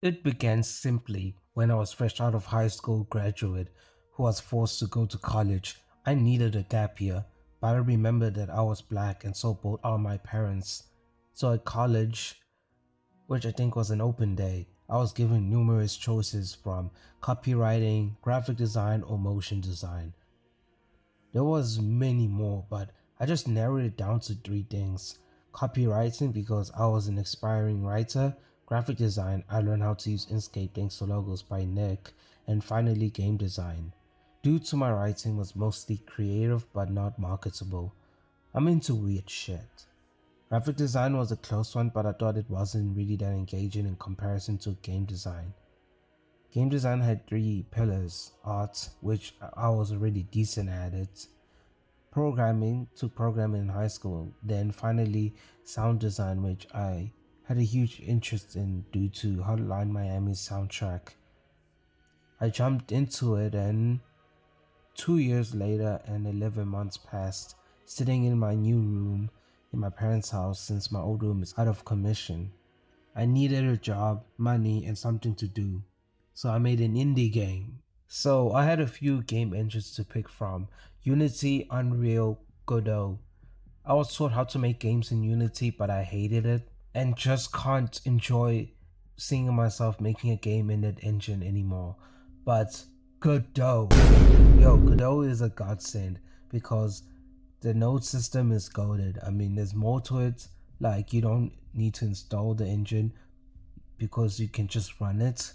It began simply when I was fresh out of high school graduate who was forced to go to college. I needed a gap year, but I remembered that I was black and so both are my parents. So at college, which I think was an open day, I was given numerous choices from copywriting, graphic design, or motion design. There was many more, but I just narrowed it down to three things. Copywriting because I was an aspiring writer, graphic design, I learned how to use Inkscape thanks to Logos by Nick, and finally game design. Due to my writing was mostly creative but not marketable. I'm into weird shit. Graphic design was a close one, but I thought it wasn't really that engaging in comparison to game design. Game design had three pillars: art, which I was already decent at it, programming, took programming in high school, then finally sound design, which I had a huge interest in due to Hotline Miami's soundtrack. I jumped into it, and 2 years later and 11 months passed, sitting in my new room in my parents' house since my old room is out of commission. I needed a job, money, and something to do, so I made an indie game. So I had a few game engines to pick from: Unity, Unreal, Godot. I was taught how to make games in Unity, but I hated it and just can't enjoy seeing myself making a game in that engine anymore. But Godot, Godot is a godsend because the node system is goaded. I mean, there's more to it. Like, you don't need to install the engine because you can just run it.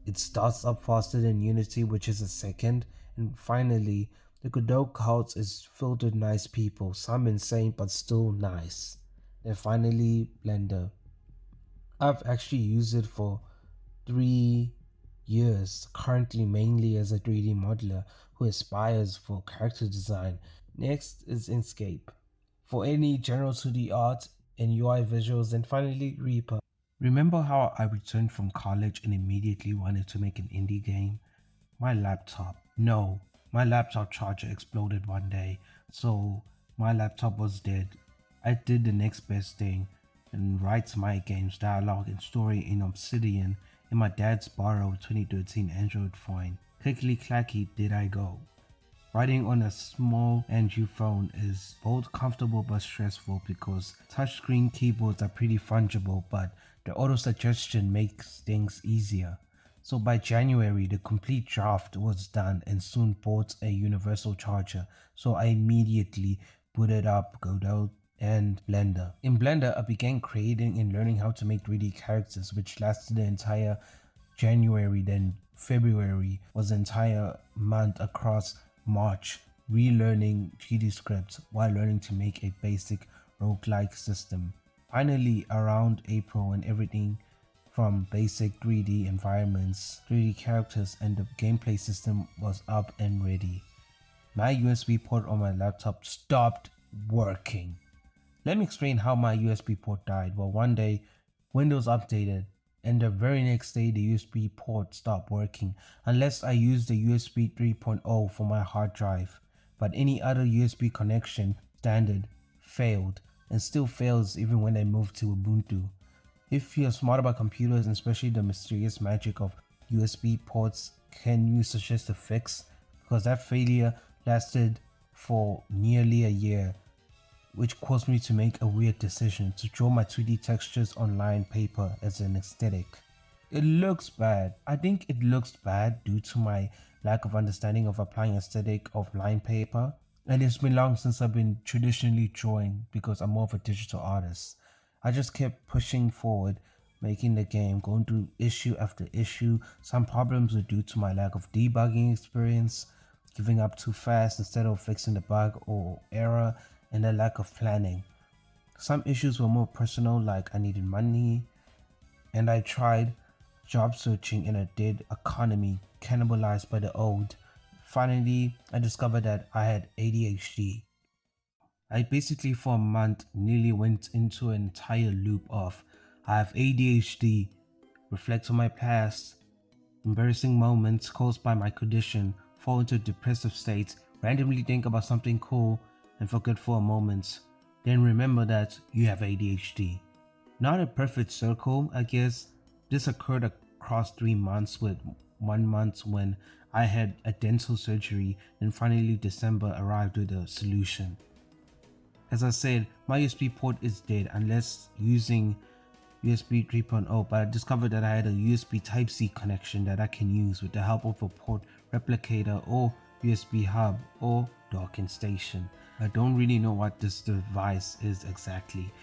It starts up faster than Unity, which is a second. And finally, the Godot cult is filled with nice people, some insane but still nice. And finally, Blender. I've actually used it for 3 years, currently mainly as a 3D modeler who aspires for character design. Next is Inkscape for any general 2D art and UI visuals, and finally Reaper. Remember how I returned from college and immediately wanted to make an indie game? My laptop. No, my laptop charger exploded one day, so my laptop was dead. I did the next best thing and write my game's dialogue and story in Obsidian in my dad's borrowed 2013 Android phone. Clickety clacky did I go. Writing on a small Android phone is both comfortable but stressful because touchscreen keyboards are pretty fungible, but the auto suggestion makes things easier. So by January, the complete draft was done and soon bought a universal charger. So I immediately booted up Godot and Blender. In Blender, I began creating and learning how to make 3D characters, which lasted the entire January. Then February was an entire month across March, relearning 3D scripts while learning to make a basic roguelike system. Finally, around April, when everything from basic 3D environments, 3D characters, and the gameplay system was up and ready, my USB port on my laptop stopped working. Let me explain how my USB port died. Well, one day, Windows updated, and the very next day the USB port stopped working unless I used the USB 3.0 for my hard drive. But any other USB connection standard failed and still fails even when I moved to Ubuntu. If you're smart about computers and especially the mysterious magic of USB ports, can you suggest a fix? Because that failure lasted for nearly a year, which caused me to make a weird decision to draw my 2D textures on lined paper as an aesthetic. It looks bad. I think it looks bad due to my lack of understanding of applying aesthetic of lined paper. And it's been long since I've been traditionally drawing because I'm more of a digital artist. I just kept pushing forward, making the game, going through issue after issue. Some problems were due to my lack of debugging experience, giving up too fast instead of fixing the bug or error, and a lack of planning. Some issues were more personal, like I needed money, and I tried job searching in a dead economy cannibalized by the old. Finally, I discovered that I had ADHD. I basically for a month nearly went into an entire loop of I have ADHD, reflect on my past, embarrassing moments caused by my condition, fall into a depressive state, randomly think about something cool and forget for a moment, then remember that you have ADHD. Not a perfect circle, I guess, This occurred across 3 months, with 1 month when I had a dental surgery, and finally December arrived with a solution. As I said, my USB port is dead unless using USB 3.0, but I discovered that I had a USB Type-C connection that I can use with the help of a port replicator or USB hub or docking station. I don't really know what this device is exactly.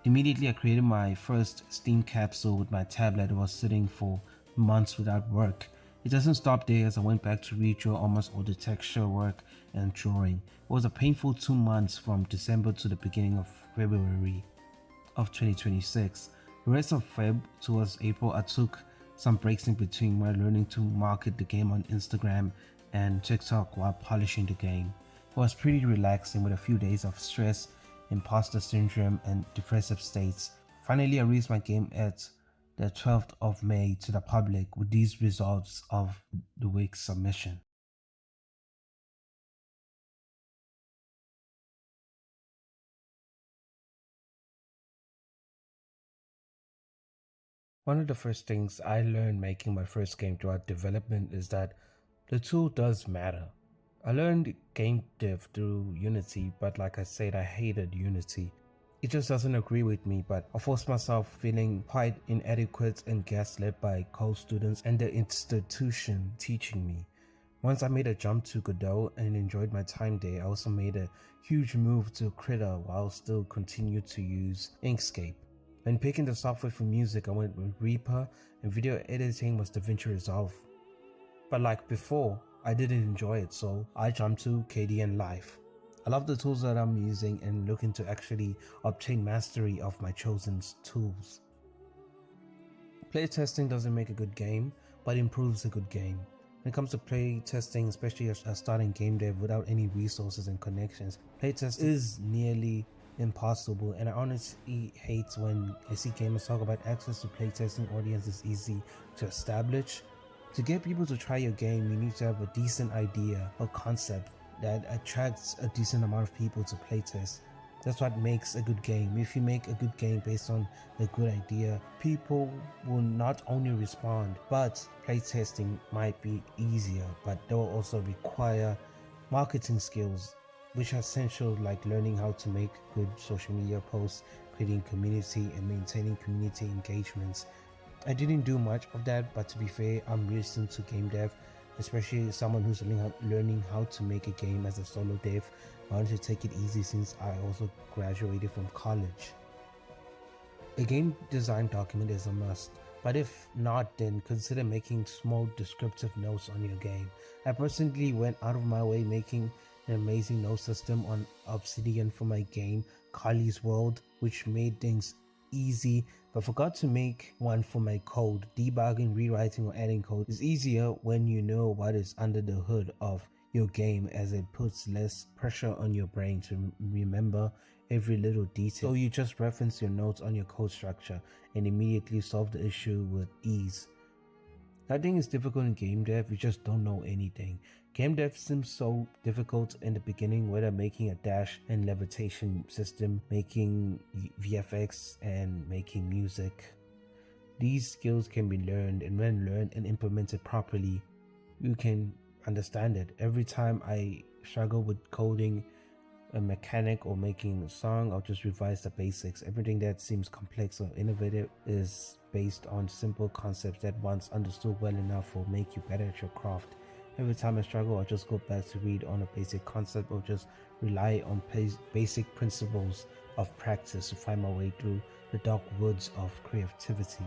Immediately I created my first Steam capsule with my tablet that was sitting for months without work. It doesn't stop there, as I went back to redraw almost all the texture work and drawing. It was a painful 2 months from December to the beginning of February of 2026. The rest of Feb towards April, I took some breaks in between while learning to market the game on Instagram and TikTok while polishing the game. It was pretty relaxing with a few days of stress, imposter syndrome, and depressive states. Finally, I released my game at the 12th of May to the public with these results of the week's submission. One of the first things I learned making my first game throughout development is that the tool does matter. I learned game dev through Unity, but like I said, I hated Unity. It just doesn't agree with me, but I forced myself feeling quite inadequate and gaslit by co-students and the institution teaching me. Once I made a jump to Godot and enjoyed my time there, I also made a huge move to Krita while still continued to use Inkscape. When picking the software for music, I went with Reaper, and video editing was DaVinci Resolve. But like before, I didn't enjoy it, so I jumped to KDN Live. I love the tools that I'm using and looking to actually obtain mastery of my chosen tools. Playtesting doesn't make a good game, but improves a good game. When it comes to playtesting, especially as starting game dev without any resources and connections, playtest is nearly impossible, and I honestly hate when I see gamers talk about access to playtesting audience is easy to establish. To get people to try your game, you need to have a decent idea or concept that attracts a decent amount of people to playtest. That's what makes a good game. If you make a good game based on a good idea, people will not only respond, but playtesting might be easier, but they will also require marketing skills, which are essential, like learning how to make good social media posts, creating community, and maintaining community engagements. I didn't do much of that, but to be fair, I'm recent to game dev, especially someone who's learning how to make a game as a solo dev. I wanted to take it easy since I also graduated from college. A game design document is a must, but if not, then consider making small descriptive notes on your game. I personally went out of my way making an amazing note system on Obsidian for my game, Kali's World, which made things easy, but forgot to make one for my code. Debugging, rewriting, or adding code is easier when you know what is under the hood of your game, as it puts less pressure on your brain to remember every little detail. So you just reference your notes on your code structure and immediately solve the issue with ease. Nothing is difficult in game dev, you just don't know anything. Game dev seems so difficult in the beginning, whether making a dash and levitation system, making VFX, and making music. These skills can be learned, and when learned and implemented properly, you can understand it. Every time I struggle with coding a mechanic or making a song, I'll just revise the basics. Everything that seems complex or innovative is based on simple concepts that once understood well enough will make you better at your craft. Every time I struggle, I'll just go back to read on a basic concept or just rely on basic principles of practice to find my way through the dark woods of creativity.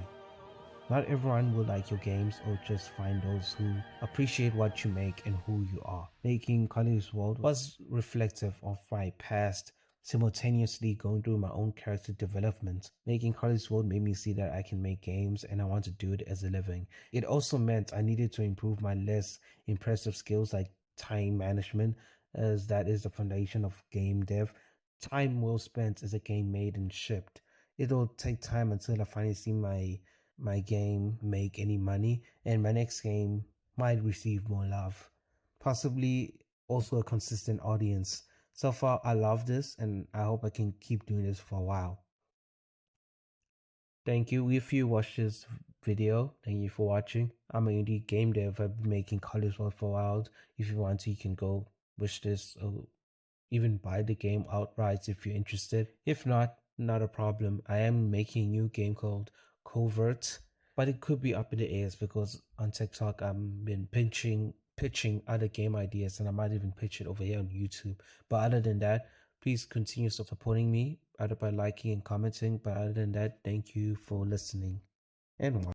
Not everyone will like your games, or just find those who appreciate what you make and who you are. Making Kali's World was reflective of my past, simultaneously going through my own character development. Making Kali's World made me see that I can make games and I want to do it as a living. It also meant I needed to improve my less impressive skills like time management, as that is the foundation of game dev. Time well spent is a game made and shipped. It'll take time until I finally see my game make any money, and my next game might receive more love, possibly also a consistent audience. So far I love this, and I hope I can keep doing this for a while. Thank you. If you watch this video. Thank you for watching. I'm an indie game dev. I've been making Colors World for a while. If you want to, you can go wish this or even buy the game outright if you're interested. If not, not a problem. I am making a new game called Covert, but it could be up in the air because on TikTok I've been pitching other game ideas, and I might even pitch it over here on YouTube. But other than that, please continue supporting me either by liking and commenting. But other than that, thank you for listening and watching.